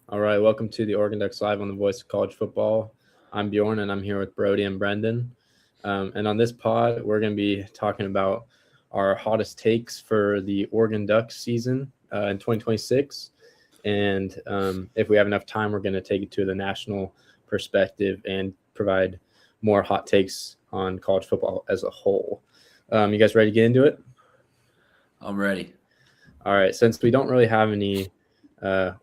All right, welcome to the Oregon Ducks Live on the Voice of College Football. I'm Bjorn, and I'm here with Brody and Brendan. And on this pod, we're going to be talking about our hottest takes for the Oregon Ducks season in 2026. And if we have enough time, we're going to take it to the national perspective and provide more hot takes on college football as a whole. You guys ready to get into it? I'm ready. All right, since we don't really have any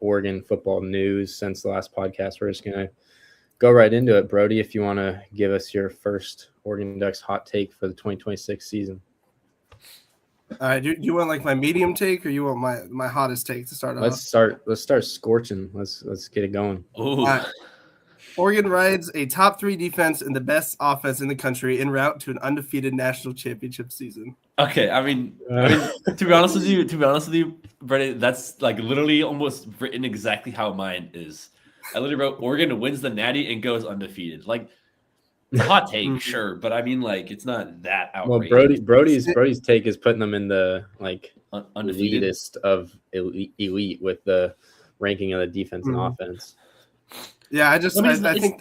Oregon football news since the last podcast, we're just going to go right into it. Brody, if you want to give us your first Oregon Ducks hot take for the 2026 season. All right, do you want like my medium take or you want my hottest take to start off? Let's start scorching. Let's get it going. Oregon rides a top 3 defense and the best offense in the country en route to an undefeated national championship season. Okay, I mean, to be honest with you, Brady, that's like literally almost written exactly how mine is. I literally wrote Oregon wins the Natty and goes undefeated. Like, hot take, sure, but I mean, like, it's not that outrageous. Well, Brody's take is putting them in the undefeated elitist of elite with the ranking of the defense and offense. Yeah, I think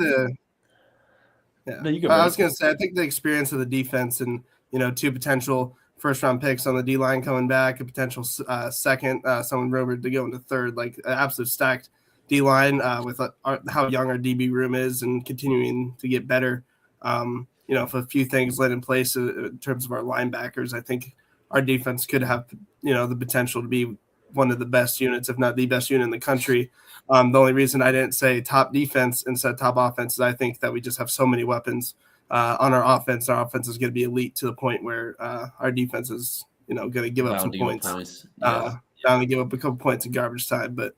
No, you go, I was gonna say I think the experience of the defense and 2 potential first-round picks on the D line coming back, a potential second, someone rumored to go into third, like an absolute stacked D line with how young our DB room is and continuing to get better. If a few things let in place in terms of our linebackers, I think our defense could have the potential to be one of the best units, if not the best unit in the country. The only reason I didn't say top defense instead of top offense is I think that we just have so many weapons on our offense. Our offense is going to be elite to the point where our defense is, going to give up some points. Bound to give up a couple points in garbage time. But,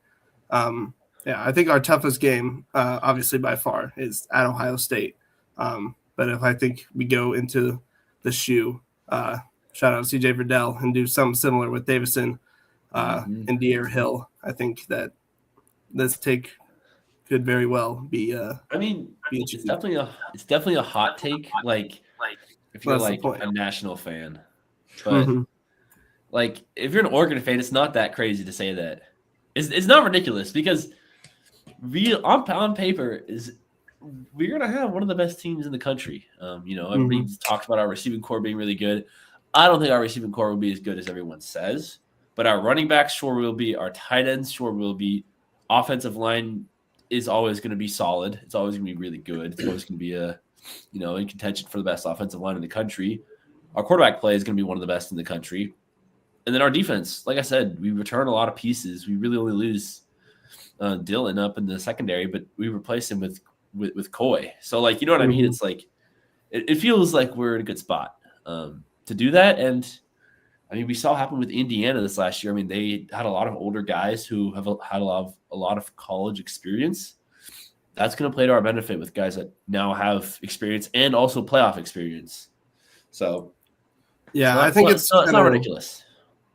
I think our toughest game, obviously by far, is at Ohio State. But if I think we go into the shoe, shout out to CJ Verdell, and do something similar with Davison and Deere Hill, I think that this take could very well be. It's definitely a hot take. Like if you're like a national fan, but like if you're an Oregon fan, it's not that crazy to say that. It's not ridiculous because on paper we're gonna have one of the best teams in the country. Everybody talks about our receiving core being really good. I don't think our receiving core will be as good as everyone says, but our running backs sure will be. Our tight ends sure will be. Offensive line is always going to be solid. It's always going to be really good. It's always going to be in contention for the best offensive line in the country. Our quarterback play is going to be one of the best in the country. And then our defense, like I said, we return a lot of pieces. We really only lose Dylan up in the secondary, but we replace him with Coy. So, like, you know what I mean? It's like it feels like we're in a good spot to do that. And I mean, we saw it happen with Indiana this last year. I mean, they had a lot of older guys who have had a lot of college experience. That's going to play to our benefit with guys that now have experience and also playoff experience. So, I think it's not ridiculous.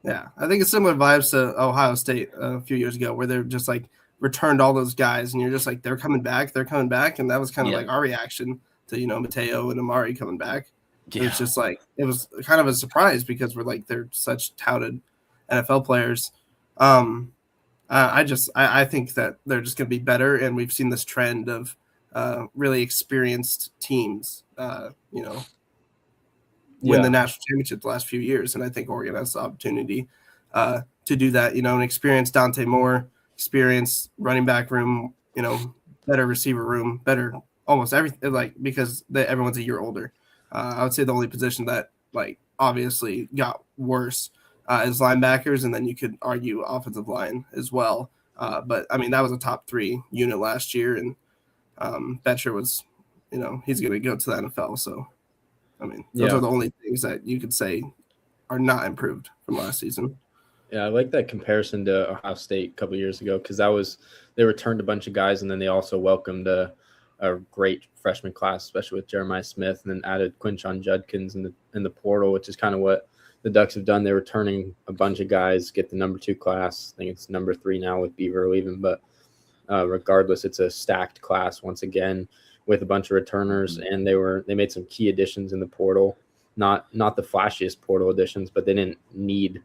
Yeah, I think it's similar vibes to Ohio State a few years ago, where they're just like returned all those guys, and you're just like, they're coming back, and that was kind of like our reaction to Mateo and Amari coming back. Yeah. It's just like it was kind of a surprise because we're like they're such touted NFL players. I think that they're just going to be better, and we've seen this trend of really experienced teams, win the national championship the last few years, and I think Oregon has the opportunity to do that. An experienced Dante Moore, experienced running back room, better receiver room, better almost everything. Like because everyone's a year older. I would say the only position that like obviously got worse is linebackers, and then you could argue offensive line as well. But I mean that was a top 3 unit last year, and Betcher was, he's going to go to the NFL. So I mean those are the only things that you could say are not improved from last season. Yeah, I like that comparison to Ohio State a couple of years ago because they returned a bunch of guys, and then they also welcomed a great freshman class, especially with Jeremiah Smith, and then added Quinshon Judkins in the portal, which is kind of what the Ducks have done. They're returning a bunch of guys, get the number 2 class. I think it's number 3 now with Beaver leaving, but regardless, it's a stacked class once again with a bunch of returners, and they made some key additions in the portal. Not the flashiest portal additions, but they didn't need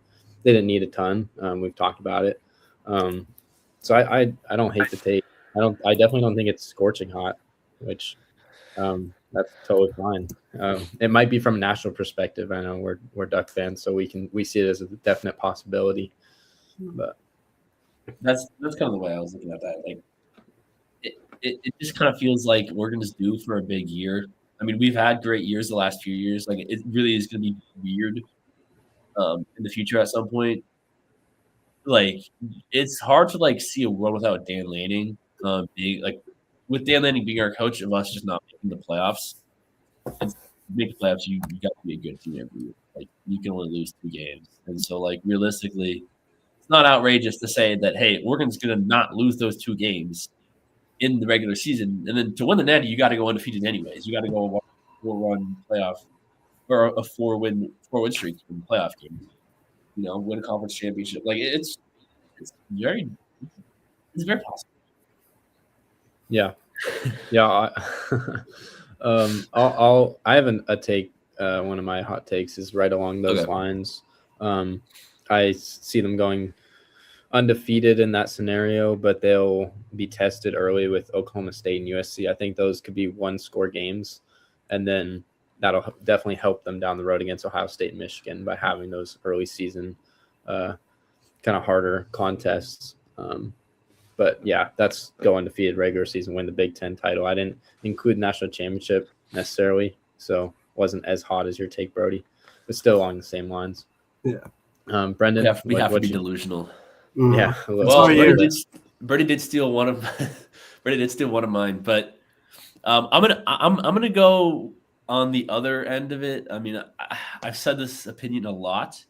a ton. We've talked about it. So I don't hate the take. I definitely don't think it's scorching hot, which that's totally fine. It might be from a national perspective. I know we're Duck fans, so we see it as a definite possibility. But that's kind of the way I was looking at that. Like it just kind of feels like Oregon is due for a big year. I mean, we've had great years the last few years. Like it really is going to be weird in the future at some point. Like it's hard to like see a world without Dan Lanning being like with Dan Lanning being our coach of us just not making the playoffs. And to make the playoffs, you got to be a good team every year. Like you can only lose 2 games, and so like realistically, it's not outrageous to say that hey, Oregon's going to not lose those 2 games in the regular season, and then to win the Natty, you got to go undefeated anyways. You got to go a 4-run playoff or a 4-win streak in playoff games. You know, win a conference championship. Like it's very possible. Yeah. I have a take. One of my hot takes is right along those lines. I see them going undefeated in that scenario, but they'll be tested early with Oklahoma State and USC. I think those could be 1-score games, and then that'll definitely help them down the road against Ohio State and Michigan by having those early season kind of harder contests. But yeah, that's go undefeated regular season, win the Big Ten title. I didn't include national championship necessarily, so wasn't as hot as your take, Brody, but still along the same lines. Yeah. Brendan, we have to be delusional. Yeah. Well, Brady did steal one of mine, but I'm gonna go on the other end of it. I mean, I've said this opinion a lot,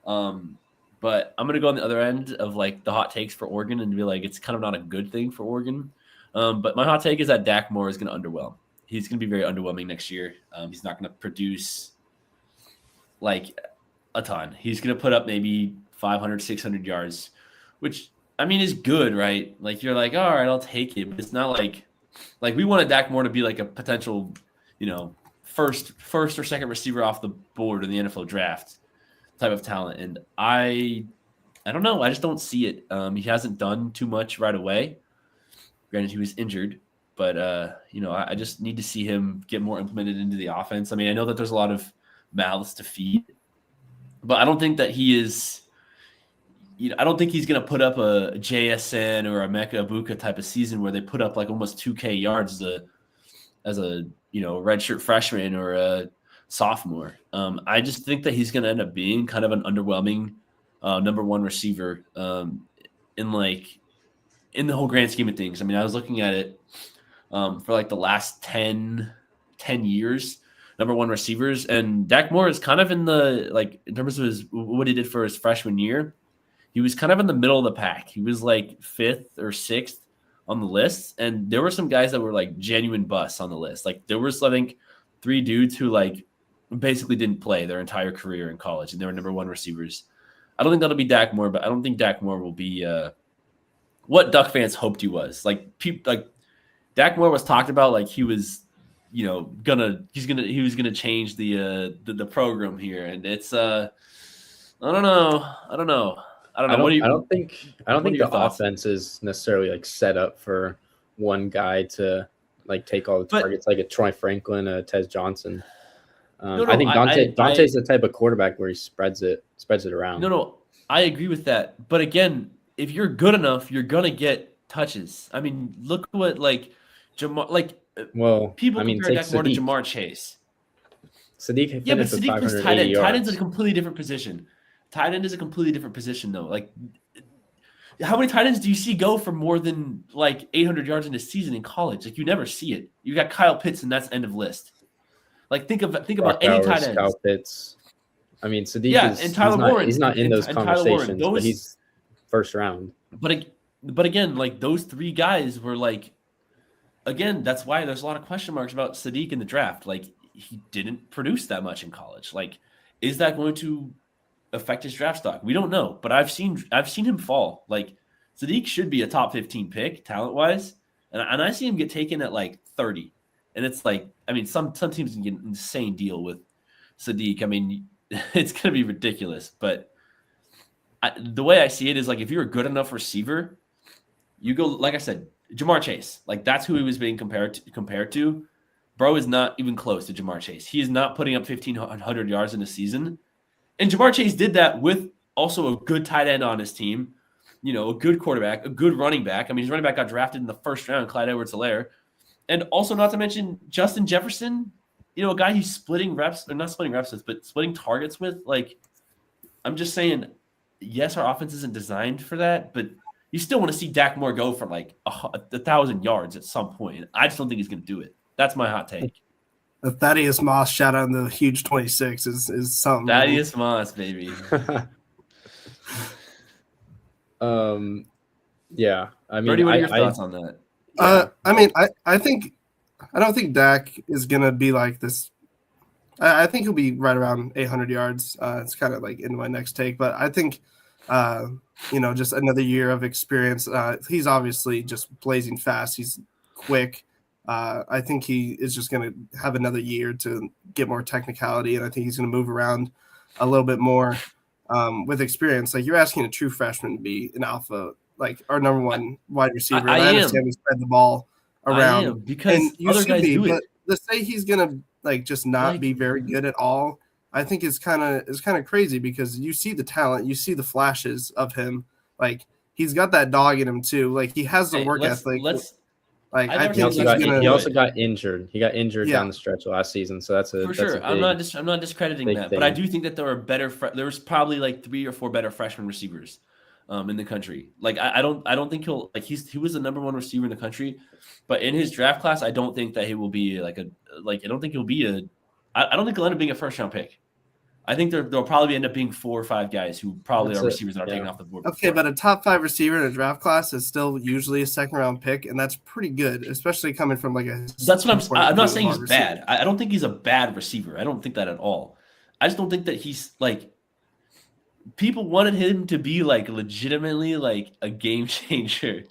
but I'm gonna go on the other end of like the hot takes for Oregon and be like, it's kind of not a good thing for Oregon. But my hot take is that Dak Moore is gonna underwhelm. He's gonna be very underwhelming next year. He's not gonna produce like a ton. He's gonna put up maybe 500, 600 yards, which I mean is good, right? Like you're like, all right, I'll take it, but it's not like we wanted Dak Moore to be like a potential, you know, first or second receiver off the board in the NFL draft type of talent. And I don't know. I just don't see it. He hasn't done too much right away. Granted, he was injured, but you know, I just need to see him get more implemented into the offense. I mean, I know that there's a lot of mouths to feed, but I don't think that he is. You know, I don't think he's going to put up a JSN or a Mecca Ibuka type of season where they put up like almost 2K yards as a you know redshirt freshman or a sophomore. I just think that he's going to end up being kind of an underwhelming number 1 receiver in the whole grand scheme of things. I mean, I was looking at it for like the last 10 years, number 1 receivers, and Dak Moore is kind of in the like in terms of what he did for his freshman year. He was kind of in the middle of the pack. He was like 5th or 6th on the list. And there were some guys that were like genuine busts on the list. Like there was, I think, 3 dudes who like basically didn't play their entire career in college and they were number 1 receivers. I don't think that'll be Dak Moore, but I don't think Dak Moore will be what Duck fans hoped he was. Like Dak Moore was talked about like he was, you know, he was gonna change the program here. And it's I don't know. I don't think the offense is necessarily like set up for one guy to like take all the targets, like a Troy Franklin, a Tez Johnson. I think Dante's the type of quarterback where he spreads it around. No, I agree with that. But again, if you're good enough, you're gonna get touches. I mean, look what like Jamar, like people compare Dak Moore to Jamar Chase. Sadiq, yeah, but Sadiq was tight end. Tight end's a completely different position. Tight end is a completely different position, though. Like, how many tight ends do you see go for more than like 800 yards in a season in college? Like, you never see it. You got Kyle Pitts, and that's end of list. Like, think about any tight ends. Kyle Pitts. I mean, Sadiq and Tyler Warren. He's not in those conversations, but he's first round. But again, like those 3 guys were like, again, that's why there's a lot of question marks about Sadiq in the draft. Like, he didn't produce that much in college. Like, is that going to affect his draft stock? We don't know, but I've seen him fall. Like Sadiq should be a top 15 pick talent wise, and I see him get taken at like 30. And it's like, I mean, some teams can get an insane deal with Sadiq. I mean, it's gonna be ridiculous. But the way I see it is like if you're a good enough receiver, You go, like I said, Jamar Chase. Like, that's who he was being compared to. Bro is not even close to Jamar Chase. He is not putting up 1,500 yards in a season. And Jamar Chase did that with also a good tight end on his team, a good quarterback, a good running back. I mean, his running back got drafted in the first round, Clyde Edwards-Helaire. And also, not to mention Justin Jefferson, a guy he's splitting reps, or not splitting reps with, but splitting targets with. Like, I'm just saying, yes, our offense isn't designed for that, but you still want to see Dak Moore go for like 1,000 yards at some point. I just don't think he's going to do it. That's my hot take. The Thaddeus Moss shout out in the huge 26 is something. Thaddeus Moss, baby. Yeah. I mean, Brady, what are your thoughts on that? I mean, I don't think Dak is gonna be like this. I think he'll be right around 800 yards. It's kind of like in my next take, but I think, just another year of experience. He's obviously just blazing fast. He's quick. I think he is just going to have another year to get more technicality, and I think he's going to move around a little bit more with experience. Like, you're asking a true freshman to be an alpha, like our number one wide receiver. I understand we spread the ball around because other guys do it. But to say he's going to like just not be very good at all, I think is kind of crazy, because you see the talent, you see the flashes of him. Like, he's got that dog in him too. Like, he has the work ethic. Like, I think he also got injured. He got injured down the stretch last season, so that's for sure. I'm not discrediting that, but I do think that there were there was probably like 3 or 4 better freshman receivers in the country. Like, I don't think he was the number 1 receiver in the country, but in his draft class, I don't think that he will be I don't think he'll be I don't think he'll end up being a first round pick. I think there'll probably end up being 4 or 5 guys who probably are receivers that are taken off the board. Okay, but a top 5 receiver in a draft class is still usually a second round pick, and that's pretty good, especially coming from like a. That's what I'm not saying he's bad. I don't think he's a bad receiver. I don't think that at all. I just don't think that he's like. People wanted him to be like legitimately like a game changer.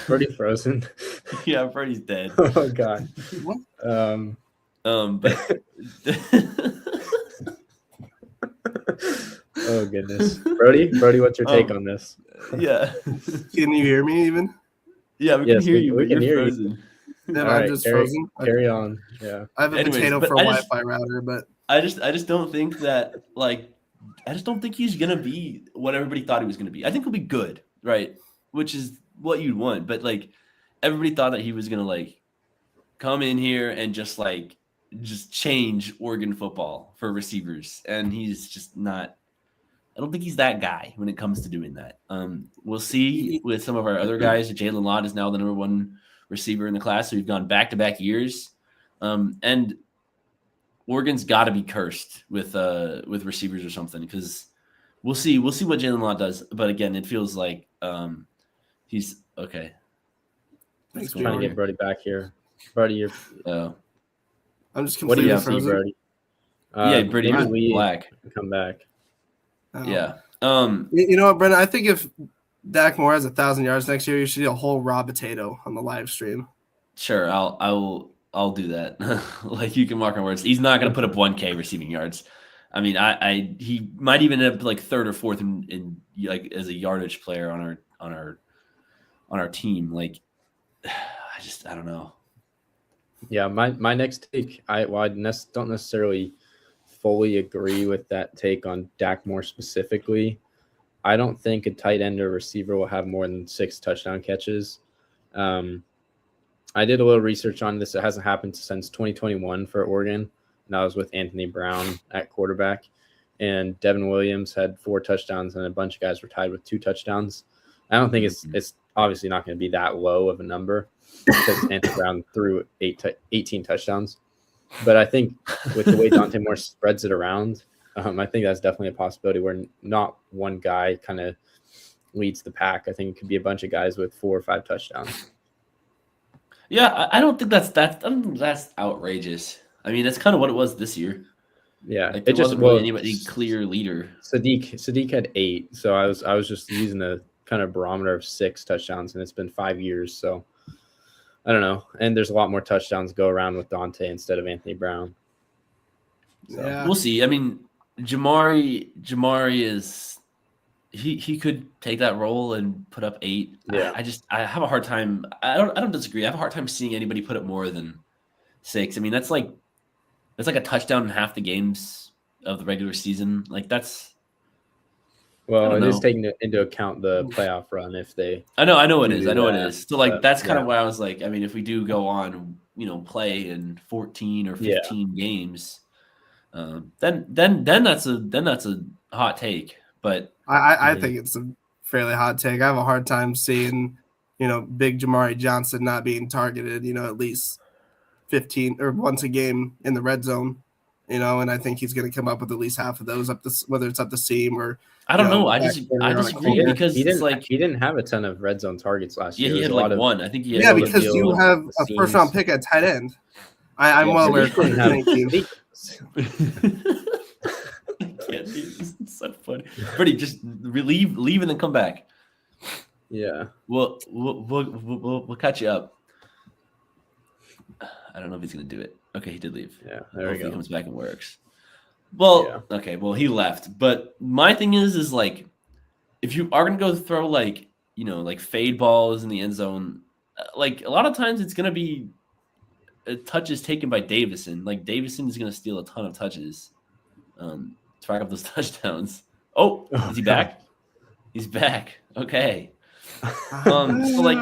Pretty frozen. Yeah, Brady's dead. Oh God. But. Oh goodness, Brody, what's your take on this? Yeah, can you hear me even? Yeah, we can hear you. We can hear frozen. You. I'm just frozen. Carry on. Yeah, I have a potato for a Wi-Fi router, but I just don't think that I just don't think he's gonna be what everybody thought he was gonna be. I think he'll be good, right? Which is what you'd want, but like everybody thought that he was gonna like come in here and just change Oregon football for receivers, and he's just not. I don't think he's that guy when it comes to doing that. We'll see with some of our other guys. Jalen Lott is now the number 1 receiver in the class, so we've gone back-to-back years, and Oregon's got to be cursed with receivers or something, because we'll see what Jalen Lott does. But again, it feels like he's okay. Thanks for trying to get Brody back here. Brody, you're. I'm just completely what do you see, Brody? Brady was black. Come back. Yeah. You know what, Brendan? I think if Dak Moore has 1,000 yards next year, you should do a whole raw potato on the live stream. Sure, I'll do that. Like, you can mark my words. He's not going to put up 1K receiving yards. I mean, he might even end up like 3rd or 4th in like as a yardage player on our team. Like, I don't know. Yeah, my next take, I don't necessarily fully agree with that take on Dak Moore specifically. I don't think a tight end or receiver will have more than 6 touchdown catches. I did a little research on this. It hasn't happened since 2021 for Oregon, and that was with Anthony Brown at quarterback. And Devin Williams had 4 touchdowns, and a bunch of guys were tied with 2 touchdowns. I don't think it's obviously not going to be that low of a number, because Anthony Brown threw 18 touchdowns. But I think with the way Dante Moore spreads it around, I think that's definitely a possibility where not one guy kind of leads the pack. I think it could be a bunch of guys with 4 or 5 touchdowns. Yeah, I don't think that's outrageous. I mean, that's kind of what it was this year. Yeah, like, it just wasn't really any clear leader. Sadiq had 8, so I was just using a kind of barometer of 6 touchdowns, and it's been 5 years, so. I don't know. And there's a lot more touchdowns go around with Dante instead of Anthony Brown. So. Yeah. We'll see. I mean, Jamari is he could take that role and put up 8. Yeah. I have a hard time. I don't disagree. I have a hard time seeing anybody put up more than 6. I mean, that's like a touchdown in half the games of the regular season. Like that's. Well, it is taking into account the playoff run if they. I know it is. I know it is. So like that's kind of why I was like, I mean, if we do go on, play in 14 or 15 games, then that's a hot take. But I think it's a fairly hot take. I have a hard time seeing, big Jamari Johnson not being targeted, at least 15 or once a game in the red zone, and I think he's going to come up with at least half of those whether it's up the seam or. I don't know. I disagree because he didn't have a ton of red zone targets last year. Yeah, he had like one. I think he had. Yeah, because you have a first round pick at tight end. I'm well aware. It's so funny. Freddie, just leave and then come back. Yeah. We'll catch you up. I don't know if he's gonna do it. Okay, he did leave. Yeah, there we go. He comes back and works. Well, yeah. Okay. Well, he left. But my thing is like, if you are gonna go throw like fade balls in the end zone, like a lot of times it's gonna be touches taken by Davison. Like Davison is gonna steal a ton of touches, to rack up those touchdowns. Oh, is he back? He's back. Okay. So like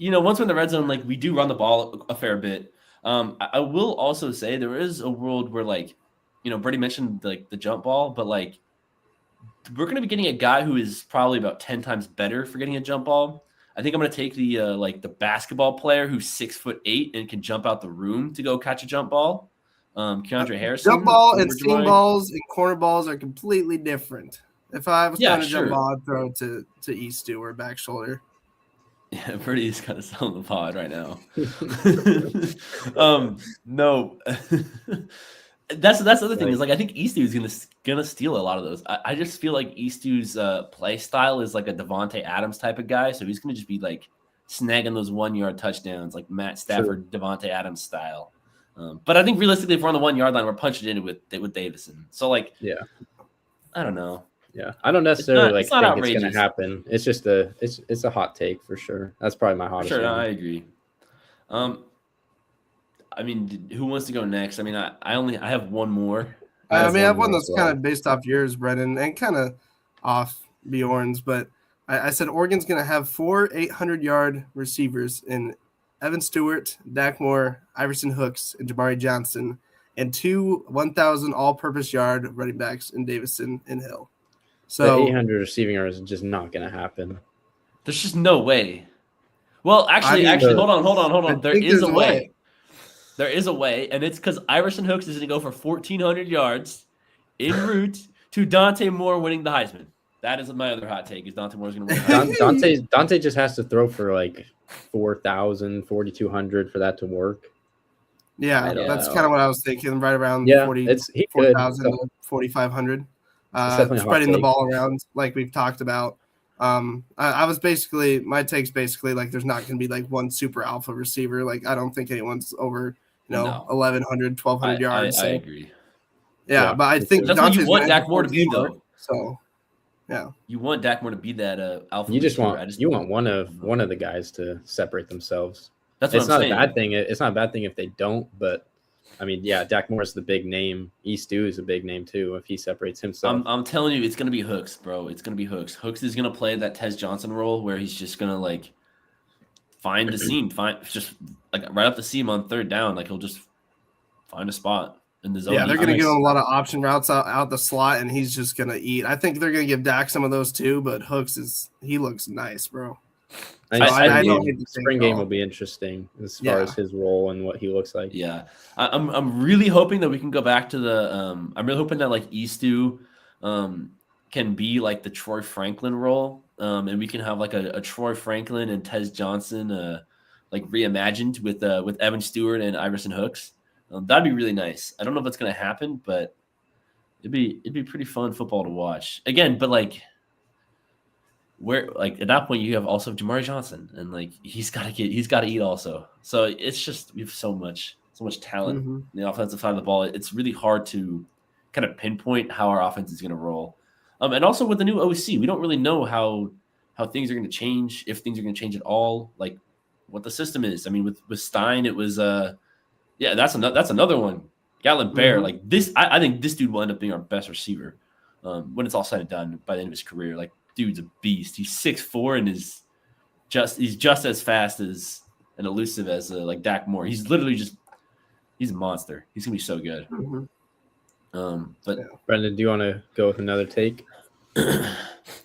once we're in the red zone, like we do run the ball a fair bit. I will also say there is a world where like. Brady mentioned like the jump ball, but like we're going to be getting a guy who is probably about 10 times better for getting a jump ball. I think I'm going to take the the basketball player who's 6'8" and can jump out the room to go catch a jump ball. Keandre Harrison. Jump ball and seam balls and corner balls are completely different. If I was trying to jump ball, I'd throw it to Eastu or back shoulder. Yeah, Brady's kind of selling the pod right now. No. That's the other thing is like I think Eastu is gonna steal a lot of those. I just feel like Eastu's play style is like a Devontae Adams type of guy, so he's gonna just be like snagging those 1-yard touchdowns like Matt Stafford, Devontae Adams style. But I think realistically, if we're on the 1-yard line, we're punching into it with Davison. So like, I don't know. Yeah, I don't necessarily think outrageous. It's gonna happen. It's just it's a hot take for sure. That's probably my hottest. Sure, no, I agree. I mean, who wants to go next? I mean, I have one more. I have one that's kind of based off yours, Brennan, and kind of off Bjorn's. But I said Oregon's going to have 4 800-yard receivers in Evan Stewart, Dak Moore, Iverson Hooks, and Jamari Johnson, and 2 1,000 all-purpose yard running backs in Davison and Hill. So the 800 receiving yards is just not going to happen. There's just no way. Well, actually, hold on. There is a way. There is a way, and it's because Iverson Hooks is going to go for 1,400 yards en route to Dante Moore winning the Heisman. That is my other hot take. Is Dante Moore's going to win the Heisman? Dante just has to throw for like 4,000, 4,200 for that to work. Yeah, that's kind of what I was thinking. Right around 4,000 to 4,500. Spreading the ball around like we've talked about. I was basically my take's basically like there's not going to be like one super alpha receiver. Like I don't think anyone's over 1,100, 1,200 yards. I agree. Yeah, but I think that's what you want Dak Moore to be though. So yeah, you want Dak Moore to be that alpha. You just want one of the guys to separate themselves. That's what I'm saying. It's not a bad thing. It's not a bad thing if they don't, but. I mean, yeah, Dak Moore is the big name. Eastu is a big name too. If he separates himself, I'm telling you, it's gonna be Hooks, bro. It's gonna be Hooks. Hooks is gonna play that Tez Johnson role where he's just gonna like find the seam, just like right up the seam on third down. Like he'll just find a spot in the zone. Yeah, they're gonna give him a lot of option routes out the slot, and he's just gonna eat. I think they're gonna give Dak some of those too, but Hooks he looks nice, bro. I don't think the spring game will be interesting as far as his role and what he looks like. Yeah, I'm really hoping that we can go back to the. I'm really hoping that like Eastu can be like the Troy Franklin role, and we can have like a Troy Franklin and Tez Johnson like reimagined with Evan Stewart and Iverson Hooks. That'd be really nice. I don't know if that's gonna happen, but it'd be pretty fun football to watch again. But like. Where like at that point you have also Jamari Johnson and like he's got to eat also. So it's just we have so much talent in the offensive side of the ball. It's really hard to kind of pinpoint how our offense is going to roll. And also with the new OC, we don't really know how things are going to change, if things are going to change at all, like what the system is. I mean, with Stein, it was that's another one. Gatlin Bear, like this, I think this dude will end up being our best receiver when it's all said and done by the end of his career. Like, dude's a beast. He's 6'4" and he's just as fast as and elusive as like Dak Moore. He's literally he's a monster. He's gonna be so good. But Brendan, do you want to go with another take?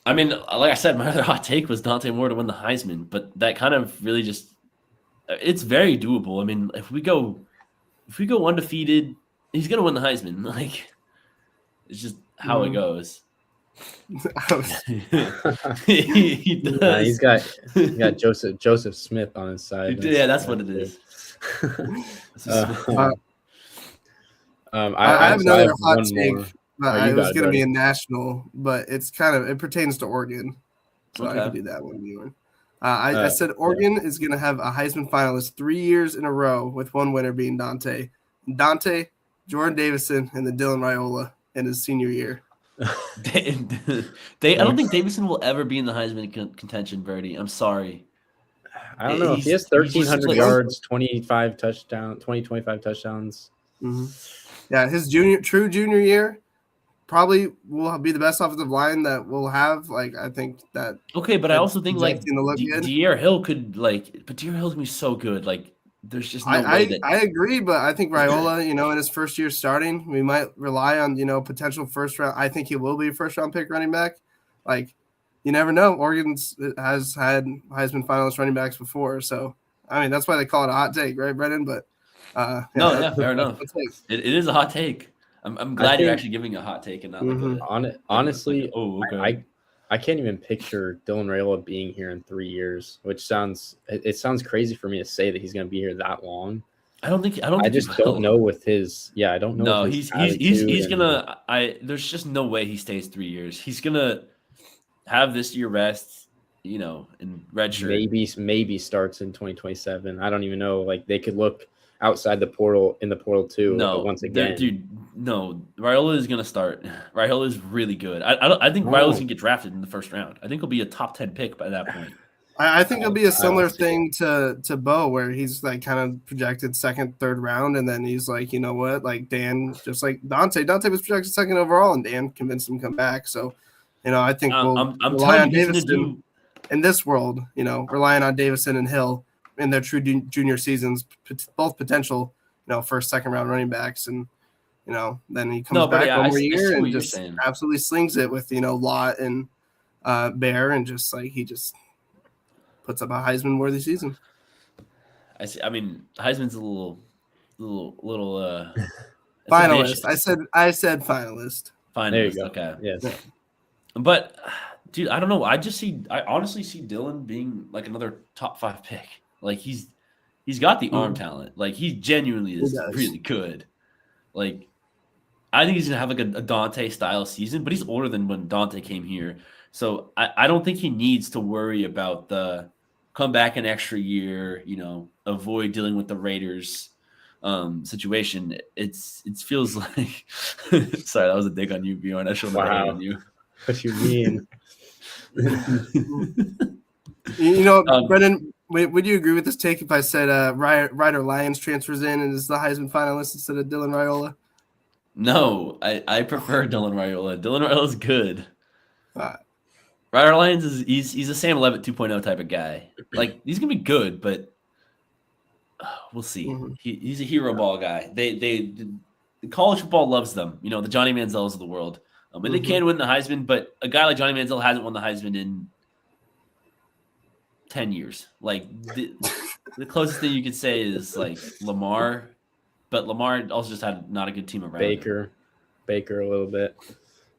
I mean, like I said, my other hot take was Dante Moore to win the Heisman, but that kind of really it's very doable. I mean, if we go undefeated, he's gonna win the Heisman. Like, it's just how it goes. He does. He's got Joseph Smith on his side. Yeah, that's what it is. I have another hot take. It was going to be a national, but it pertains to Oregon, so I can do that one. I said Oregon is going to have a Heisman finalist 3 years in a row, with one winner being Dante, Jordan Davison, and then Dylan Raiola in his senior year. I don't think Davison will ever be in the Heisman contention, Birdie. I'm sorry. I don't know if he has 1,300 yards, 25 touchdowns. Mm-hmm. Yeah, his true junior year probably will be the best offensive line that we'll have. Like, I think that. Okay, but I also think like De'Aaron Hill but De'Aaron Hill's gonna be so good. Like, there's just no way that. I agree, but I think Raiola, in his first year starting, we might rely on potential first round. I think he will be a first round pick running back. Like, you never know. Oregon has had Heisman finalist running backs before, so I mean that's why they call it a hot take, right, Brendan? But fair enough. It is a hot take. I'm glad you're actually giving a hot take and not honestly. Okay. I can't even picture Dylan Raiola being here in 3 years, which sounds crazy for me to say that he's going to be here that long. I just don't know with his. Yeah, I don't know. No, he's gonna. There's just no way he stays 3 years. He's gonna have this year rest, in redshirt. Maybe starts in 2027. I don't even know. Like, they could look outside the portal too. No, once again, no. Raiola is gonna start. Raiola is really good. I think Raiola's gonna get drafted in the first round. I think he'll be a top 10 pick by that point. I think it'll be a similar thing to Bo, where he's like kind of projected second, third round, and then he's like, you know what, like Dan, just like Dante was projected second overall, and Dan convinced him to come back. So, I think we'll rely on Davison in this world. Relying on Davison and Hill in their true junior seasons, both potential, first, second round running backs, and then he comes back one more year and just absolutely slings it with Lott and Bear, and just like he just puts up a Heisman worthy season. I see. I mean, Heisman's a little finalist. I said finalist. Finalist. There you go. Okay. Yes. But dude, I don't know. I honestly see Dylan being like another top 5 pick. Like, he's got the arm talent. Like, he genuinely is really good. Like, I think he's gonna have like a Dante style season, but he's older than when Dante came here. So I don't think he needs to worry about the come back an extra year, avoid dealing with the Raiders situation. It feels like sorry, that was a dig on you, Bjorn. I should have hate on you. What you mean? Brendan, would you agree with this take if I said Ryder Lyons transfers in and is the Heisman finalist instead of Dylan Raiola? No, I prefer Dylan Raiola. Dylan Raiola's good. Ryder Lyons he's a Sam Levitt 2.0 type of guy. Like, he's gonna be good, but we'll see. Mm-hmm. He's a hero ball guy. The college football loves them. The Johnny Manziels of the world. And they can win the Heisman, but a guy like Johnny Manziel hasn't won the Heisman in 10 years. Like, the closest thing you could say is like Lamar, but Lamar also just had not a good team around Baker a little bit.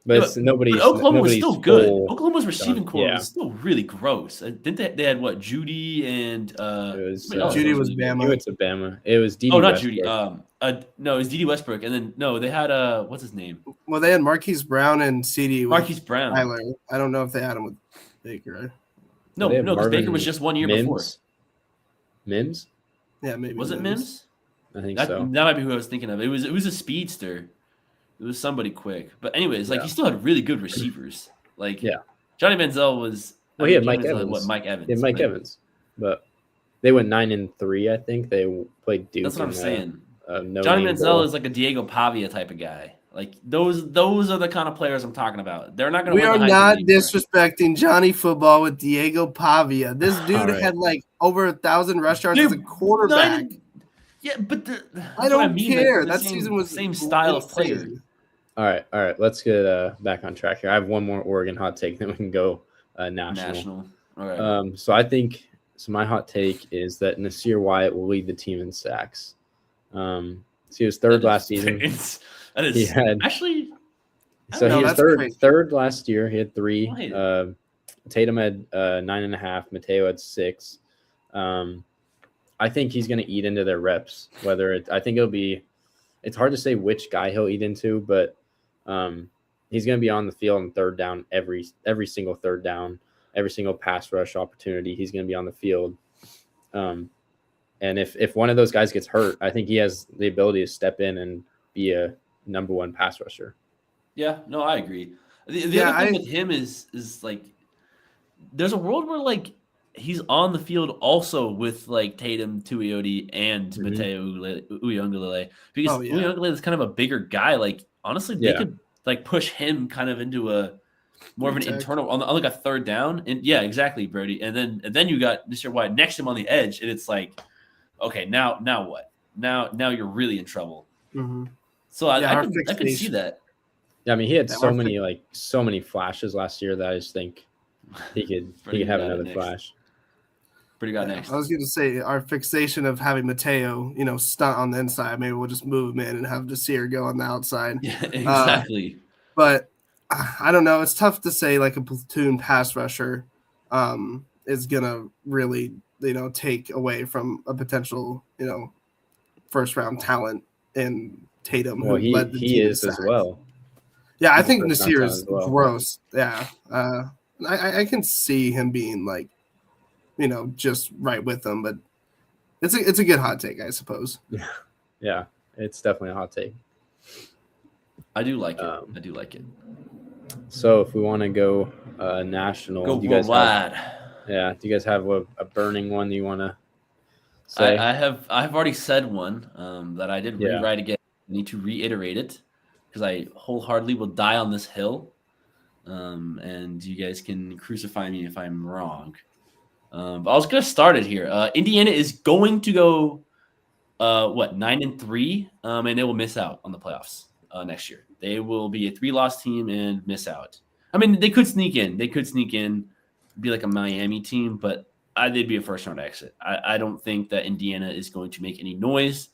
But nobody's Oklahoma was still good. Oklahoma's receiving core was still really gross. Didn't they had what, Judy and Judy was Bama. He went to Bama. It was Dede not Westbrook. Judy. No, it was Dede Westbrook, and then they had what's his name? Well, they had Marquise Brown and CD. Marquise Brown. Tyler. I don't know if they had him with Baker. No, because Baker was just 1 year before. Mims? Yeah, maybe. Was it Mims? I think so. That might be who I was thinking of. It was a speedster. It was somebody quick. But anyways, like he still had really good receivers. Like Yeah. Johnny Manziel was. Well, he had Mike Johnny Manziel had Evans. Mike Evans. Yeah, Mike Evans. But they went 9-3. I think they played Duke. That's what I'm saying. No Johnny Manziel is like a Diego Pavia type of guy. Like those are the kind of players I'm talking about. They're not going to. We are not disrespecting Johnny Football with Diego Pavia. This dude had like over 1,000 rush yards as a quarterback. Yeah, but I don't care. That season was the same style of player. All right. Let's get back on track here. I have one more Oregon hot take, then we can go national. All right. So I think my hot take is that Nasir Wyatt will lead the team in sacks. So he was third last season. That is he had, actually. So he was third last year. He had 3. Tatum had 9.5. Mateo had 6. I think he's going to eat into their reps. I think it'll be. It's hard to say which guy he'll eat into, but he's going to be on the field on third down every single third down, every single pass rush opportunity. He's going to be on the field. And if one of those guys gets hurt, I think he has the ability to step in and be a number 1 pass rusher. Yeah, no, I agree. The other thing with him is like there's a world where like he's on the field also with like Tatum, Tuioti, and Mateo Uyunglele because Uyunglele is kind of a bigger guy. Like honestly, they could like push him kind of into a more of an internal on like a third down. And yeah, exactly, Brody. And then you got Mr. White next to him on the edge, and it's like, okay, now what? Now you're really in trouble. Mm-hmm. So I could see that. Yeah, I mean he had so many flashes last year that I just think he could have another flash. Pretty got next. I was going to say our fixation of having Mateo, stunt on the inside. Maybe we'll just move him in and have Nasir go on the outside. Yeah, exactly. But I don't know. It's tough to say like a platoon pass rusher is going to really, take away from a potential, first round talent in Tatum. Well, he is as well. Yeah, I think Nasir is gross. Yeah. I can see him being like, just right with them, but it's a good hot take, I suppose. Yeah, it's definitely a hot take. I do like it. So if we want to go national, do worldwide. Do you guys have a burning one you want to say? I've already said one that I did rewrite again. I need to reiterate it because I wholeheartedly will die on this hill. And you guys can crucify me if I'm wrong. But I was going to start it here. Indiana is going to go 9-3, and they will miss out on the playoffs next year. They will be a 3-loss team and miss out. I mean, they could sneak in. Be like a Miami team, but they'd be a first-round exit. I don't think that Indiana is going to make any noise.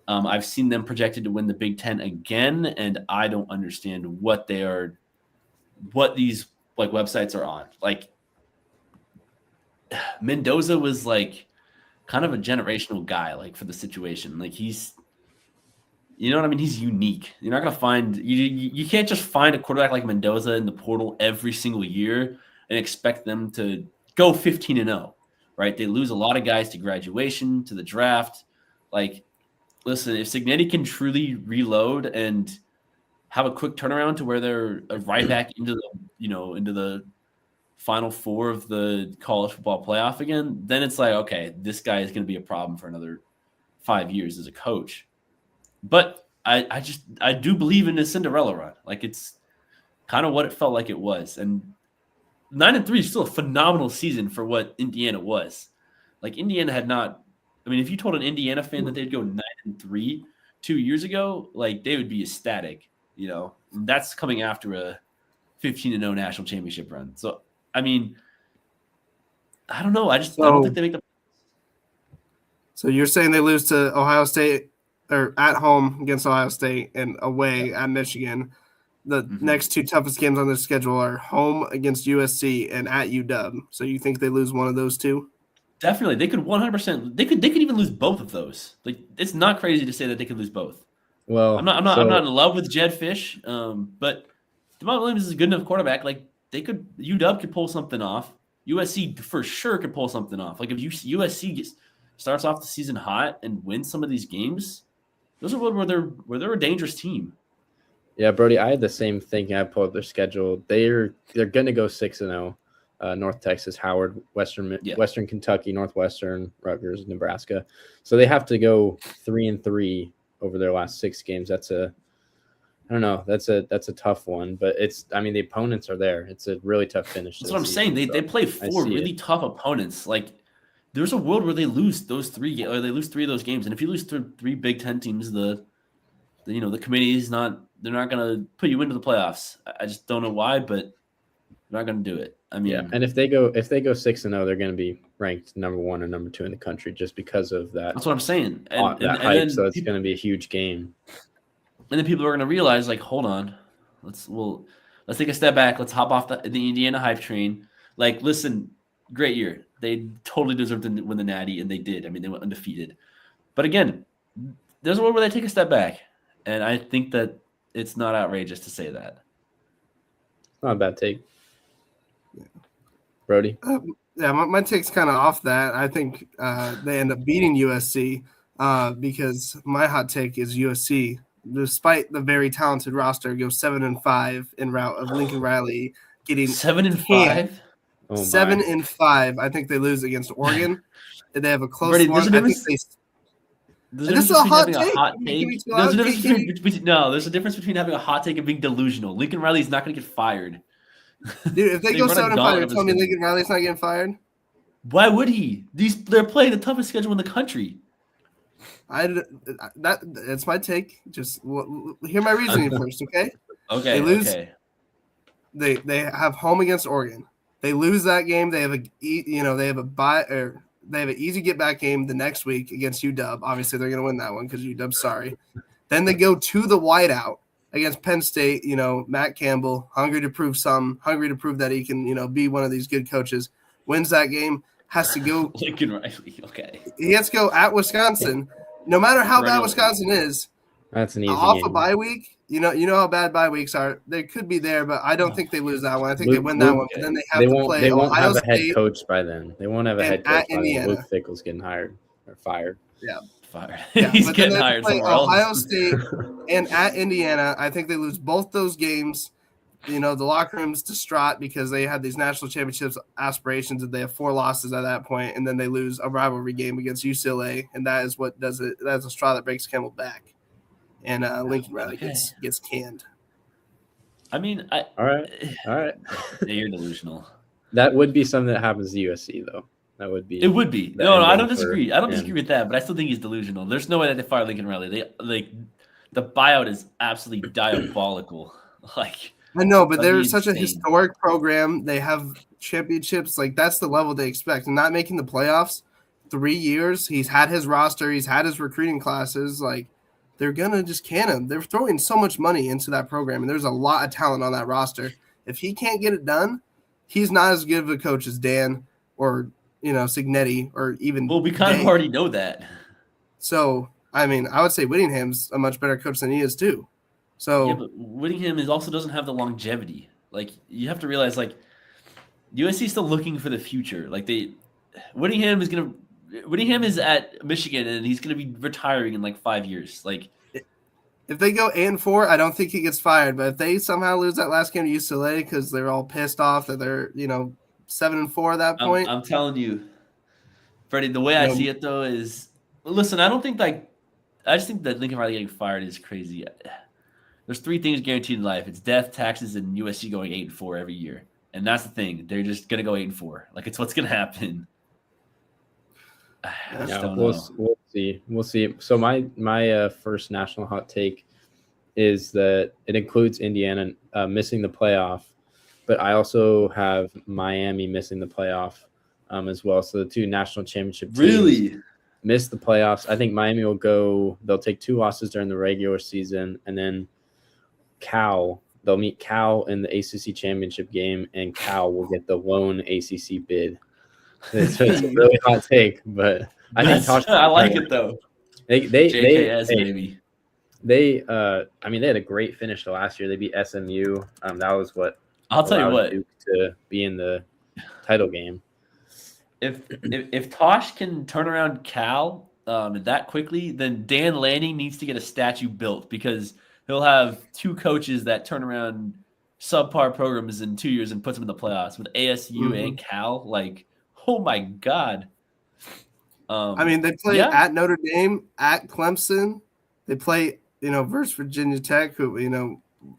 I've seen them projected to win the Big Ten again, and I don't understand what these like websites are on. Like Mendoza was like kind of a generational guy, like for the situation. Like he's, you know what I mean? He's unique. You're not going to find, you can't just find a quarterback like Mendoza in the portal every single year and expect them to go 15-0, right? They lose a lot of guys to graduation, to the draft. Like, listen, if Cignetti can truly reload and have a quick turnaround to where they're right back into the Final Four of the college football playoff again, then it's like, okay, this guy is going to be a problem for another 5 years as a coach. But I do believe in the Cinderella run. Like it's kind of what it felt like it was. And 9-3 is still a phenomenal season for what Indiana was. Like Indiana had not, I mean, if you told an Indiana fan that they'd go 9-3 2 years ago, like they would be ecstatic, And that's coming after a 15-0 national championship run. So, I mean, I don't know. I don't think they make the. So you're saying they lose to Ohio State or at home against Ohio State and away at Michigan. The next 2 toughest games on their schedule are home against USC and at UW. So you think they lose one of those 2? Definitely. They could 100%. They could even lose both of those. Like it's not crazy to say that they could lose both. Well, I'm not in love with Jed Fish, but DeMont Williams is a good enough quarterback. Like UW could pull something off. USC for sure could pull something off. Like if USC starts off the season hot and wins some of these games, those are where they're a dangerous team. Yeah, Brody, I had the same thinking. I pulled up their schedule. They're going to go 6-0. North Texas, Howard, Western Kentucky, Northwestern, Rutgers, Nebraska. So they have to go 3-3 over their last 6 games. I don't know. That's a tough one, but the opponents are there. It's a really tough finish. That's what I'm saying. They play 4 really tough opponents. Like, there's a world where they lose those 3 or they lose 3 of those games, and if you lose 3 Big Ten teams, the committee is they're not gonna put you into the playoffs. I just don't know why, but they're not gonna do it. I mean, yeah, and if they go 6-0, they're going to be ranked number 1 or number 2 in the country just because of that. That's what I'm saying. Hype. So it's going to be a huge game. And then people are going to realize, like, hold on, let's take a step back. Let's hop off the Indiana hype train. Like, listen, great year. They totally deserved to win the Natty, and they did. I mean, they went undefeated. But again, there's a world where they take a step back, and I think that it's not outrageous to say that. Not a bad take. Yeah. Brody? My take's kind of off that. I think they end up beating USC because my hot take is USC, despite the very talented roster, goes 7-5 en route of Lincoln Riley getting 7-5. 7-5. I think they lose against Oregon. They have a close Brady, one. I think they. This is a hot take. There's a difference between having a hot take and being delusional. Lincoln Riley's not going to get fired. Dude, if they go 7-5, you're telling me Lincoln Riley's not getting fired? Why would he? They're playing the toughest schedule in the country. That's my take. Just hear my reasoning first, okay? Okay. They lose. Okay. They have home against Oregon. They lose that game. They have they have an easy get back game the next week against UW. Obviously, they're going to win that one because UW's sorry. Then they go to the whiteout against Penn State. Matt Campbell, hungry to prove that he can, be one of these good coaches. Wins that game, has to go. Lincoln Riley, okay. He has to go at Wisconsin. No matter how bad Wisconsin is, that's an easy off game. a bye week. You know how bad bye weeks are. They could be there, but I don't think they lose that one. I think they win that one. But then they have to play. They won't Ohio have a head State coach by then. They won't have a head coach by then. Luke Fickell's getting hired or fired. Yeah, fired. Yeah, He's getting hired somewhere else. Ohio State and at Indiana. I think they lose both those games. The locker room's distraught because they had these national championships aspirations and they have 4 losses at that point, and then they lose a rivalry game against UCLA, and that is what does it. That's a straw that breaks camel back. And Lincoln Riley gets canned. I mean, all right. Yeah, you're delusional. That would be something that happens to USC, though. That would be. It would be. No, I don't disagree. I don't disagree with that, but I still think he's delusional. There's no way that they fire Lincoln Riley. The buyout is absolutely diabolical. Like, I know, but they're such a historic program. They have championships. Like, that's the level they expect. And not making the playoffs 3 years. He's had his roster. He's had his recruiting classes. Like, they're going to just can him. They're throwing so much money into that program, and there's a lot of talent on that roster. If he can't get it done, he's not as good of a coach as Dan or, Signetti or even we kind of already know that. So, I mean, I would say Whittingham's a much better coach than he is too. So, yeah, but Whittingham also doesn't have the longevity. Like, you have to realize, like, USC is still looking for the future. Like, Whittingham is at Michigan, and he's going to be retiring in like 5 years. Like, if they go 8-4, I don't think he gets fired. But if they somehow lose that last game to UCLA because they're all pissed off that they're 7-4 at that point, I'm telling you, Freddie. The way I see it though is, listen, I just think that Lincoln Riley getting fired is crazy. There's 3 things guaranteed in life: it's death, taxes, and USC going 8-4 every year. And that's the thing; they're just going to go 8-4. Like, it's what's going to happen. We'll see. We'll see. So my first national hot take is that it includes Indiana missing the playoff, but I also have Miami missing the playoff as well. So the 2 national championship teams really miss the playoffs. I think Miami they'll take 2 losses during the regular season, and then they'll meet Cal in the ACC championship game, and Cal will get the lone ACC bid. It's a really hot take, but I think I like it though. They maybe. They had a great finish to last year. They beat SMU. That was what I'll tell you what, Duke to be in the title game. If Tosh can turn around Cal that quickly, then Dan Lanning needs to get a statue built, because he'll have 2 coaches that turn around subpar programs in 2 years and puts them in the playoffs with ASU and Cal. Like, oh my God. I mean, they play at Notre Dame, at Clemson. They play, versus Virginia Tech, who,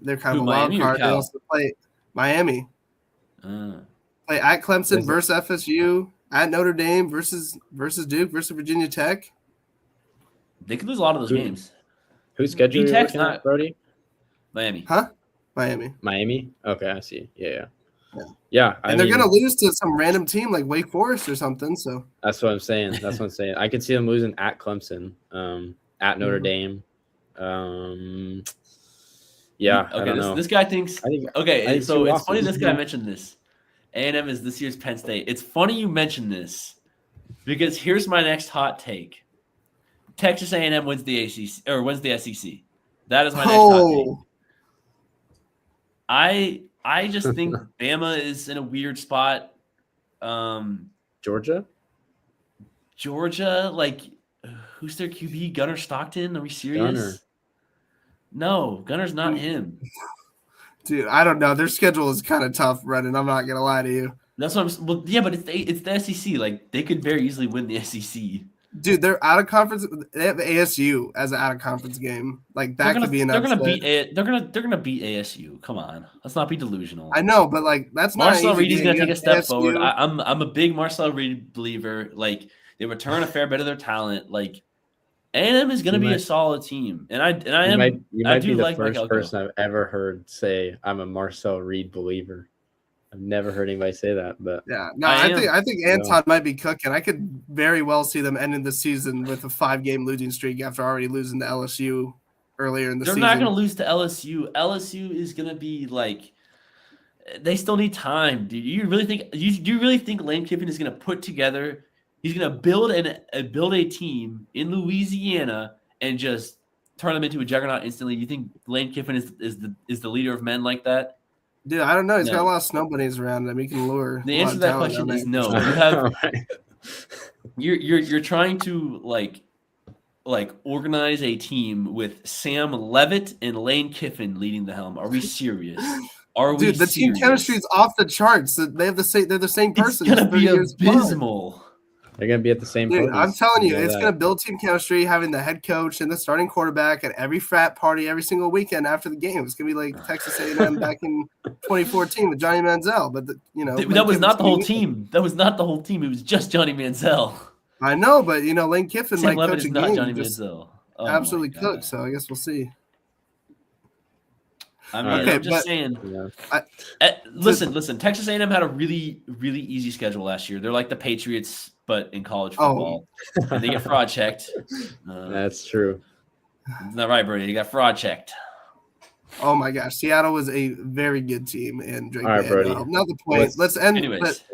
they're kind of a wild card. They also play Miami. Play at Clemson versus FSU, at Notre Dame versus Duke versus Virginia Tech. They could lose a lot of those games. Whose schedule are you looking at, Brody? Miami. Huh? Miami? Okay, I see. Yeah. And they're going to lose to some random team like Wake Forest or something. So that's what I'm saying. I could see them losing at Clemson, at Notre Dame. Okay, I don't know. This guy thinks. So it's funny this guy mentioned this. A&M is this year's Penn State. It's funny you mentioned this because here's my next hot take. Texas A&M wins the ACC or wins the SEC. That is my next hot take. I just think Bama is in a weird spot. Georgia, like, who's their QB? Gunnar Stockton? Are we serious? Gunnar. No, Gunner's not him. Dude, I don't know. Their schedule is kind of tough, Brendan. I'm not gonna lie to you. That's what I'm. Well, yeah, but it's the SEC. Like, they could very easily win the SEC. Dude, they're out of conference. They have ASU as an out of conference game. Like that could be an upset. They're gonna beat ASU. Come on, let's not be delusional. I know, but like that's not. Marcel Reed is gonna take a step forward. I'm a big Marcel Reed believer. Like, they return a fair bit of their talent. Like, A&M is gonna be a solid team, and I might be the first person I've ever heard say I'm a Marcel Reed believer. I've never heard anybody say that, but I think Anton might be cooking. I could very well see them ending the season with a 5-game losing streak after already losing to LSU earlier in the season. They're not going to lose to LSU. LSU is going to be like, they still need time. Do you really think Lane Kiffin is going to put together? He's going to build a team in Louisiana and just turn them into a juggernaut instantly. You think Lane Kiffin is the leader of men like that? Dude, I don't know. He's got a lot of snow bunnies around him. He can lure. The answer to that question is no. You have you're trying to like organize a team with Sam Levitt and Lane Kiffin leading the helm. Are we serious? Dude, the team chemistry is off the charts. They have the same. They're the same person. It's gonna be abysmal. They're going to be at the same place. I'm telling you, it's going to build team chemistry, having the head coach and the starting quarterback at every frat party every single weekend after the game. It's going to be like Texas A&M back in 2014 with Johnny Manziel. But, that was not the whole team. That was not the whole team. It was just Johnny Manziel. I know, but, Lane Kiffin Sam might Levitt coach is a not game. Johnny Manziel. Absolutely cooked, so I guess we'll see. I mean, I'm just saying. Listen. Texas A&M had a really, really easy schedule last year. They're like the Patriots, but in college football. And they get fraud checked. That's true. Isn't that right, Brady? You got fraud checked. Oh my gosh, Seattle was a very good team, and Drake. All right, Brody. Not the point. Let's end.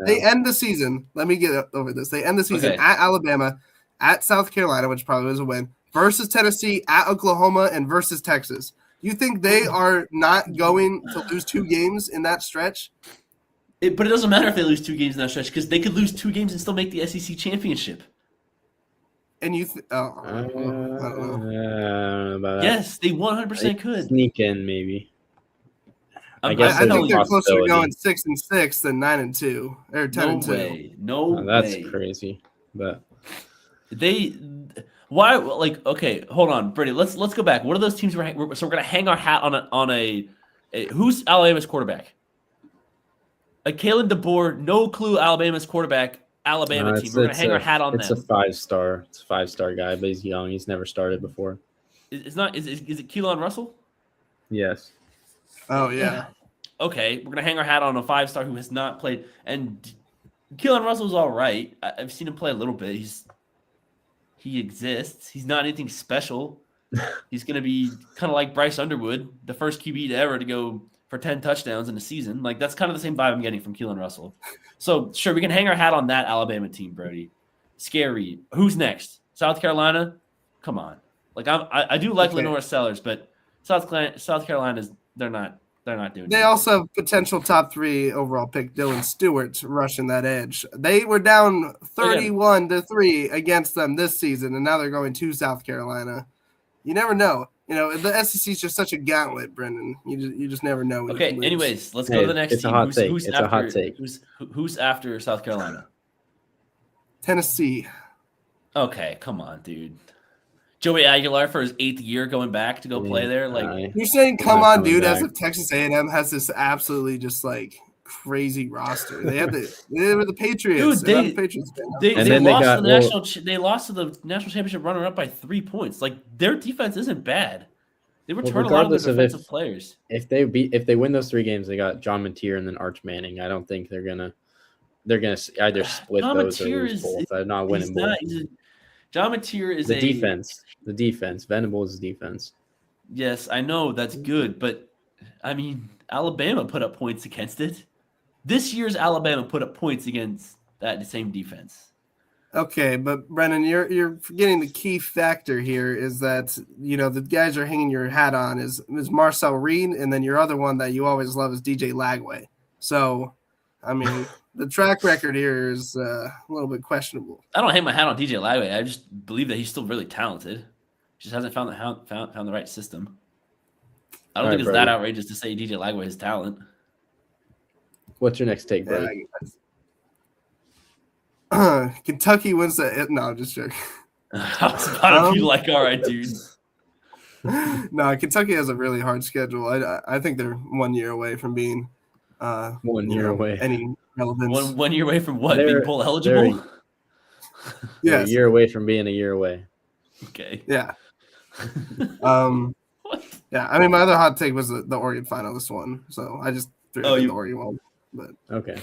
They end the season. Let me get over this. They end the season at Alabama, at South Carolina, which probably was a win, versus Tennessee, at Oklahoma, and versus Texas. You think they are not going to lose 2 games in that stretch? But it doesn't matter if they lose 2 games in that stretch because they could lose 2 games and still make the SEC championship. And you I don't know about that. Yes, they 100% could. Sneak in, maybe. I think they're closer to going 6-6 than 9-2 or 10-2. No way. That's crazy. But why? Like, okay, hold on, Brady. Let's go back. What are those teams? So we're gonna hang our hat on a who's Alabama's quarterback? A Kalen DeBoer, no clue. Alabama's quarterback. Alabama team. We're gonna hang our hat on them. It's a 5-star. It's a 5-star guy, but he's young. He's never started before. Is it Keelan Russell? Yes. Oh yeah. Okay, we're gonna hang our hat on a 5-star who has not played. And Keelan Russell's all right. I've seen him play a little bit. He exists. He's not anything special. He's gonna be kind of like Bryce Underwood, the first QB ever to go for 10 touchdowns in a season. Like, that's kind of the same vibe I'm getting from Keelan Russell. So, sure, we can hang our hat on that Alabama team, Brody. Scary. Who's next? South Carolina? Come on. Like, I do like Lenore Sellers, but South Carolina they're not doing it. They also have potential top 3 overall pick Dylan Stewart rushing that edge. They were down 31-3 against them this season, and now they're going to South Carolina. You never know. the SEC is just such a gauntlet, Brendan. You just never know. Okay. Anyways, let's go to the next it's team. A hot take. It's after, a hot take. Who's after South Carolina? Tennessee. Okay, come on, dude. Joey Aguilar for his 8th year going back to go play there. Like you're saying, come on, dude. As if Texas A&M has this absolutely just like crazy roster. They were the Patriots. Dude, they lost to the national championship runner up by 3 points. Like their defense isn't bad. They return a lot of their defensive players. If they win those 3 games, they got John Mateer and then Arch Manning. I don't think they're gonna either split those or lose both. They're not winning both. John Mateer is the defense. The defense. Venables' defense. Yes, I know that's good, but I mean, Alabama put up points against it. This year's Alabama put up points against that same defense. Okay, but Brennan, you're forgetting the key factor here is that the guys you're hanging your hat on is Marcel Reed, and then your other one that you always love is DJ Lagway. So, I mean, the track record here is a little bit questionable. I don't hang my hat on DJ Lagway. I just believe that he's still really talented. Just hasn't found the right system. I don't think it's that outrageous to say DJ Lagway has talent. What's your next take, Brady? Kentucky wins the – no, I'm just joking. I was about to be like, all right, dude. No, Kentucky has a really hard schedule. I think they're 1 year away from being 1 year away. Any relevance. One year away from what? Being bowl eligible? Yes. A year away from being a year away. Okay. Yeah. Yeah, I mean, my other hot take was the Oregon finalist one. So I just threw the Oregon one. But okay.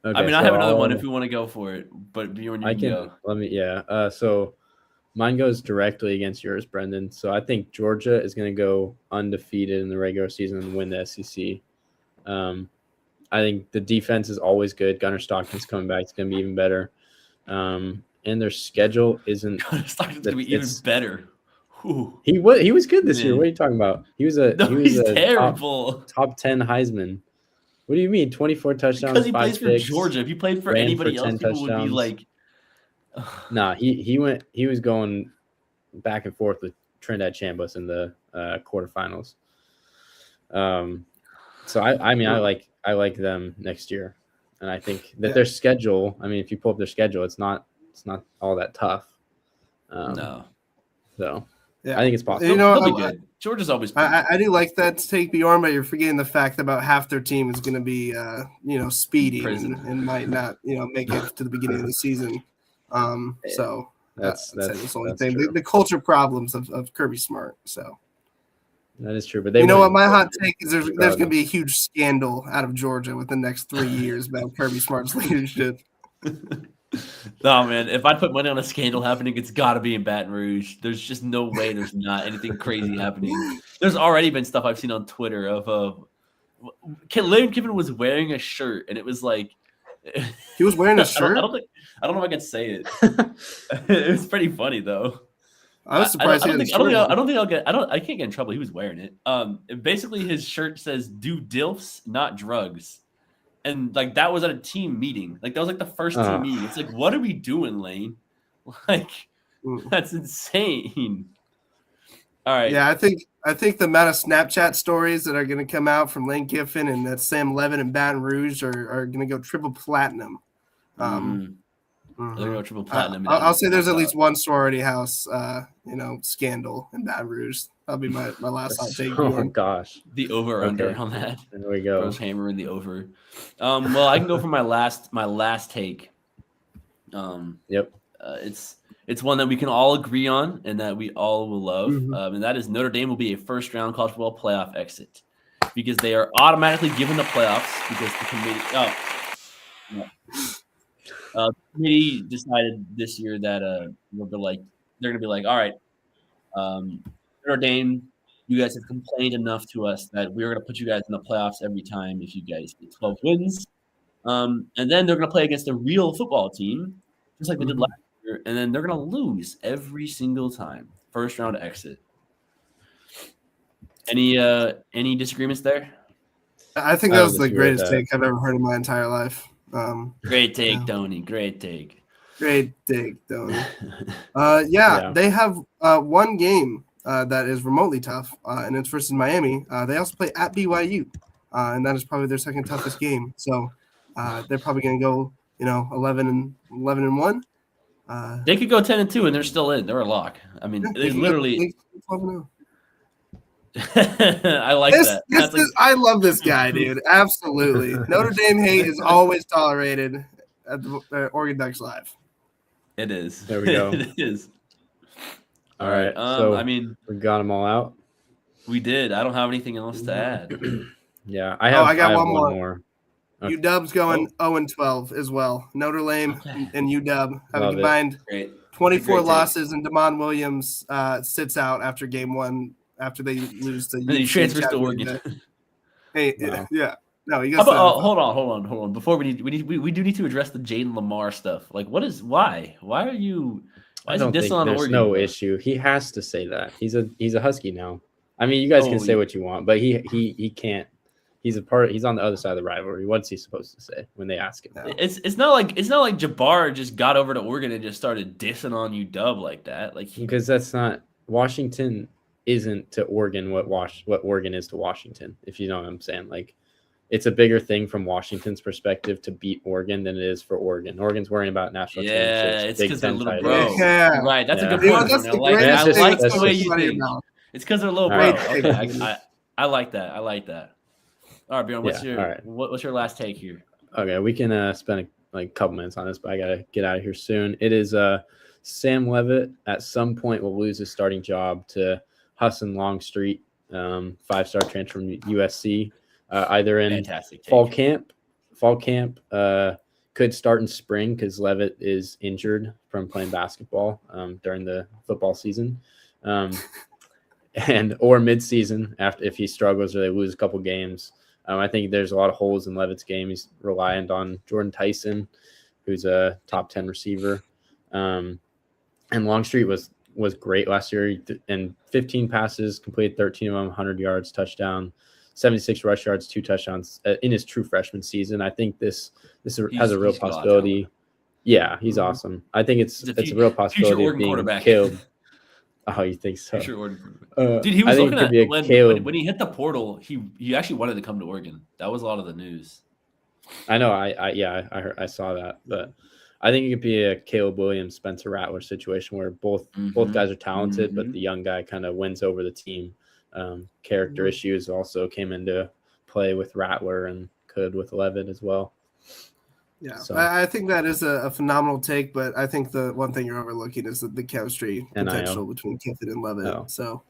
I mean, I have another one if you want to go for it, but Bjorn, you can go. Let me. Yeah. So mine goes directly against yours, Brendan. So I think Georgia is going to go undefeated in the regular season and win the SEC. I think the defense is always good. Gunnar Stockton's coming back; it's going to be even better. And their schedule isn't. Gunnar Stockton's going to be even better. Whew. He was good this year. What are you talking about? He's terrible. Top 10 Heisman. What do you mean? 24 touchdowns. Because he plays for Georgia. If he played for anybody else, people would be like. Nah, he was going back and forth with Trinidad Chambers in the quarterfinals. So I like them next year, and I think that their schedule. I mean, if you pull up their schedule, it's not all that tough. No. So. Yeah. I think it's possible. They'll be good. Georgia's always good. I do like that take, Bjorn, but you're forgetting the fact about half their team is going to be, speeding and might not, make it to the beginning of the season. So that's the only thing. The culture problems of Kirby Smart. So that is true. But what? My hot take is there's going to be a huge scandal out of Georgia within the next 3 years about Kirby Smart's leadership. No, man. If I put money on a scandal happening, it's got to be in Baton Rouge. There's just no way there's not anything crazy happening. There's already been stuff I've seen on Twitter of Lane Kiffin was wearing a shirt, and it was like he was wearing a shirt. I don't know if I can say it. It was pretty funny though. I was surprised. I can't get in trouble. He was wearing it. Basically, his shirt says "Do DILFs, not drugs." And like that was at a team meeting. Like that was like the first team meeting. It's like, what are we doing, Lane? Like that's insane. All right. Yeah, I think the amount of Snapchat stories that are going to come out from Lane Kiffin and that Sam Levin and Baton Rouge are going to go triple platinum. They're going to go triple platinum. I'll say there's at least one sorority house, scandal in Baton Rouge. That'll be my last hot take. Oh my gosh, the over under on that. There we go. Rose Hammer in the over. Well, I can go for my last take. Yep. It's one that we can all agree on and that we all will love, and that is Notre Dame will be a first round college football playoff exit because they are automatically given the playoffs because the committee decided this year that they're going to be like, all right. Notre Dame, you guys have complained enough to us that we're going to put you guys in the playoffs every time if you guys get 12 wins. And then they're going to play against a real football team, just like they did last year, and then they're going to lose every single time. First round exit. Any disagreements there? I think that was the greatest take I've ever heard in my entire life. Great take, Tony. Great take. Great take, Tony. They have one game that is remotely tough, and it's versus Miami. They also play at BYU, and that is probably their second toughest game. So they're probably going to go, 11-1. They could go 10-2 and they're still in. They're a lock. I mean, they literally. I like that. I love this guy, dude. Absolutely. Notre Dame hate is always tolerated at the Oregon Ducks Live. It is. There we go. It is. All right. So I mean, we got them all out. We did. I don't have anything else to add. Yeah, I got one more. Okay. UW's going 0-12 as well. Notre Dame and UW have combined 24 losses, and Damon Williams sits out after game one after they lose to. And he transfers to Oregon. Hey, wow. Yeah, no, you got. Hold on. Before we do need to address the Jaden Lamar stuff. Like, why? Why are you? Why I don't think on there's Oregon? No issue. He has to say that. He's a Husky now. I mean, you guys can say what you want, but he can't. He's on the other side of the rivalry. What's he supposed to say when they ask him? It's not like Jabbar just got over to Oregon and just started dissing on UW like that. Like, because that's not Washington isn't to Oregon what Oregon is to Washington. If you know what I'm saying, like it's a bigger thing from Washington's perspective to beat Oregon than it is for Oregon. Oregon's worrying about national championships. Yeah, it's because they're little titles. bro. Yeah. Right, that's a good point. I like the way you think. It's because they're little bro. Okay, I like that. All right, Bjorn, what's your last take here? Okay, we can spend a couple minutes on this, but I got to get out of here soon. It is Sam Leavitt at some point will lose his starting job to Hassan Longstreet, 5-star transfer from USC, either in fall camp, could start in spring because Leavitt is injured from playing basketball during the football season. Or midseason if he struggles or they lose a couple games. I think there's a lot of holes in Leavitt's game. He's reliant on Jordan Tyson, who's a top 10 receiver. And Longstreet was great last year. And 15 passes, completed 13 of them, 100 yards, touchdown, 76 rush yards, 2 touchdowns in his true freshman season. I think this has a real possibility. Yeah, he's awesome. I think it's a real possibility of being killed. Oh, you think so? Dude, he was looking at when he hit the portal. He actually wanted to come to Oregon. That was a lot of the news. I know. I saw that, but I think it could be a Caleb Williams, Spencer Rattler situation where both guys are talented, but the young guy kind of wins over the team. Character issues also came into play with Rattler and could with Leavitt as well. Yeah, so I think that is a phenomenal take, but I think the one thing you're overlooking is the chemistry potential between Kiffin and Leavitt. Oh. So,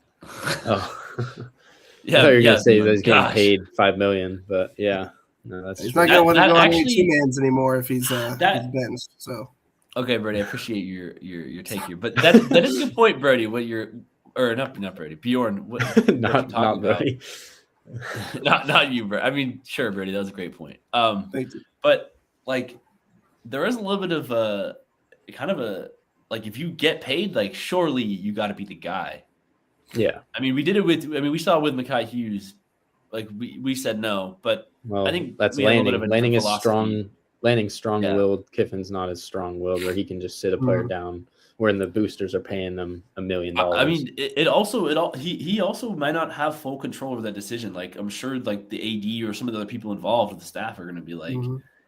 yeah, I thought you were gonna say that he's getting paid $5 million, but yeah, no, that's he's not gonna want to go on 2-mans anymore if he's benched. So, okay, Brody, I appreciate your take here, but that is a good point, Brody. What you're not Brody, Bjorn, not Brody, not you, Brody. I mean, sure, Brody, that was a great point. Thank you, but. Like, there is a little bit of a kind of a like if you get paid, like surely you got to be the guy. Yeah, I mean, we saw it with Mekhi Hughes. Like we said no, but I think that's Lanning is strong. Lanning's strong-willed. Kiffin's not as strong-willed, where he can just sit a player down. Where the boosters are paying them $1 million. I mean, he also might not have full control over that decision. Like I'm sure, like the AD or some of the other people involved with the staff are going to be like.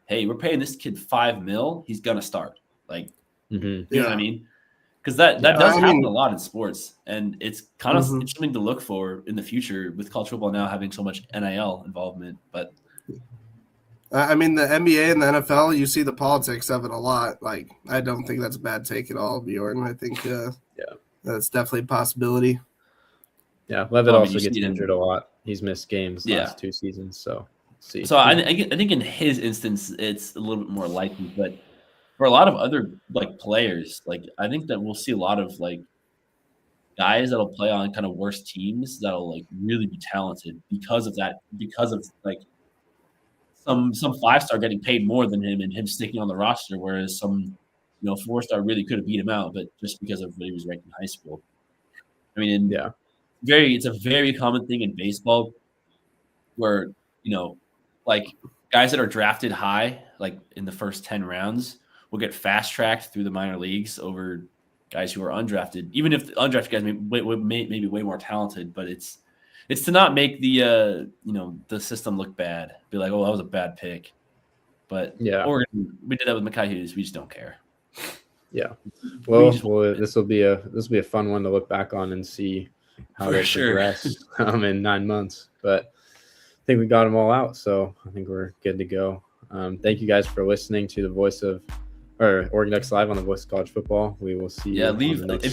Hey, we're paying this kid $5 million. He's gonna start. Like, you know what I mean? Because that does happen a lot in sports, and it's kind of something to look for in the future with college football now having so much NIL involvement. But I mean, the NBA and the NFL, you see the politics of it a lot. Like, I don't think that's a bad take at all, Bjorn. I think, that's definitely a possibility. Yeah, Leavitt also gets injured a lot. He's missed games the last 2 seasons, so. So I think in his instance it's a little bit more likely, but for a lot of other like players, like I think that we'll see a lot of like guys that'll play on kind of worse teams that'll like really be talented because of like some 5-star getting paid more than him and him sticking on the roster, whereas some 4-star really could have beat him out, but just because of what he was ranked in high school. I mean, it's a very common thing in baseball where like guys that are drafted high, like in the first 10 rounds, will get fast-tracked through the minor leagues over guys who are undrafted, even if the undrafted guys may be way more talented, but it's to not make the the system look bad. Be like, oh, that was a bad pick. But Oregon, we did that with Mekhi Hughes. We just don't care. Yeah. Well, this will be a fun one to look back on and see how they progress in 9 months. But I think we got them all out, so I think we're good to go. Thank you guys for listening to the Oregon Ducks Live on the Voice of College Football. We will see you on the next